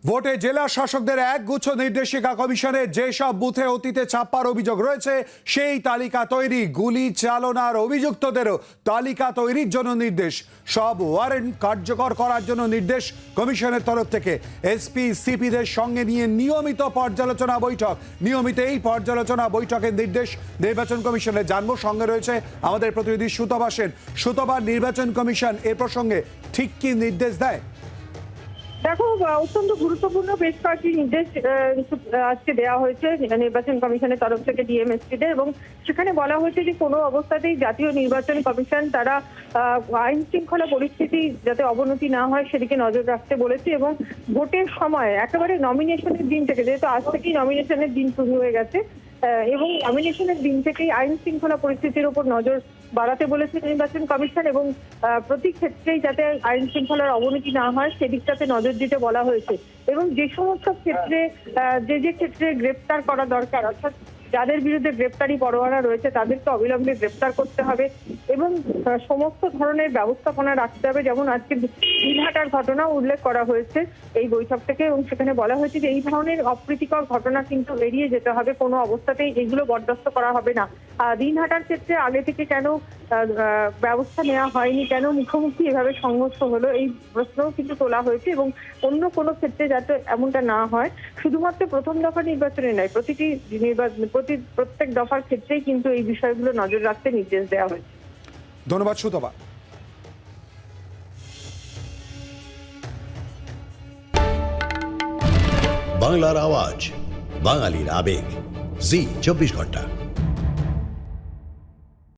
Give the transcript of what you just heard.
ভোটে জেলা শাসকদের একগুচ্ছ নির্দেশিকা কমিশনের যেসব বুথে অতীতে ছাপ্পার অভিযোগ রয়েছে সেই তালিকা তৈরি, গুলি চালনার অভিযুক্তদেরও তালিকা তৈরির জন্য নির্দেশ, সব ওয়ারেন্ট কার্যকর করার জন্য নির্দেশ কমিশনের তরফ থেকে। এসপি সিপিদের সঙ্গে নিয়ে নিয়মিত পর্যালোচনা বৈঠক, নিয়মিত এই পর্যালোচনা বৈঠকের নির্দেশ নির্বাচন কমিশনের। জানবো, সঙ্গে রয়েছে আমাদের প্রতিনিধি সুতপা সেন। সুতপা, নির্বাচন কমিশন এ প্রসঙ্গে ঠিক কি নির্দেশ দেয়? দেখো, অত্যন্ত গুরুত্বপূর্ণ বেশ কয়েকটি নির্দেশ আজকে দেওয়া হয়েছে নির্বাচন কমিশনের তরফ থেকে ডিএমএসপিদের, এবং সেখানে বলা হয়েছে যে কোনো অবস্থাতেই জাতীয় নির্বাচন কমিশন তারা আইন শৃঙ্খলা পরিস্থিতি যাতে অবনতি না হয় সেদিকে নজর রাখতে বলেছে। এবং ভোটের সময় একেবারে নমিনেশনের দিন থেকে, যেহেতু আজ থেকেই নমিনেশনের দিন শুরু হয়ে গেছে, এবং নমিনেশনের দিন থেকেই আইন শৃঙ্খলা পরিস্থিতির উপর নজর বাড়াতে বলেছে নির্বাচন কমিশন, এবং প্রতি ক্ষেত্রেই যাতে আইন শৃঙ্খলার অবনতি না হয় সেদিকটাতে নজর দিতে বলা হয়েছে। এবং যে সমস্ত ক্ষেত্রে যে ক্ষেত্রে গ্রেপ্তার করা দরকার, অর্থাৎ যাদের বিরুদ্ধে গ্রেপ্তারি পরোয়ানা রয়েছে তাদেরকে অবিলম্বে গ্রেপ্তার করতে হবে এবং সমস্ত ধরনের ব্যবস্থাপনা রাখতে হবে। যেমন আজকে দিনহাটার ঘটনা উল্লেখ করা হয়েছে এই বৈঠক থেকে, এবং সেখানে বলা হয়েছে যে এই ধরনের অপ্রীতিকর ঘটনা কিন্তু এড়িয়ে যেতে হবে, কোনো অবস্থাতেই এগুলো বরদাস্ত করা হবে না। দিনহাটার ক্ষেত্রে আগে থেকে কেন ব্যবস্থা নেওয়া হয়নি, কেন মুখোমুখি এভাবে সংঘর্ষ হলো, এই প্রশ্নও কিন্তু তোলা হয়েছে। এবং অন্য কোনো ক্ষেত্রে যাতে এমনটা না হয়, শুধুমাত্র প্রথম দফা নির্বাচনে নয়, প্রতিটি প্রত্যেক দফার ক্ষেত্রেই কিন্তু এই বিষয়গুলো নজর রাখতে নির্দেশ দেওয়া হয়েছে। ধন্যবাদ সুতপা। বাংলার আওয়াজ, বাঙালির আবেগ, জি 24 ঘন্টা।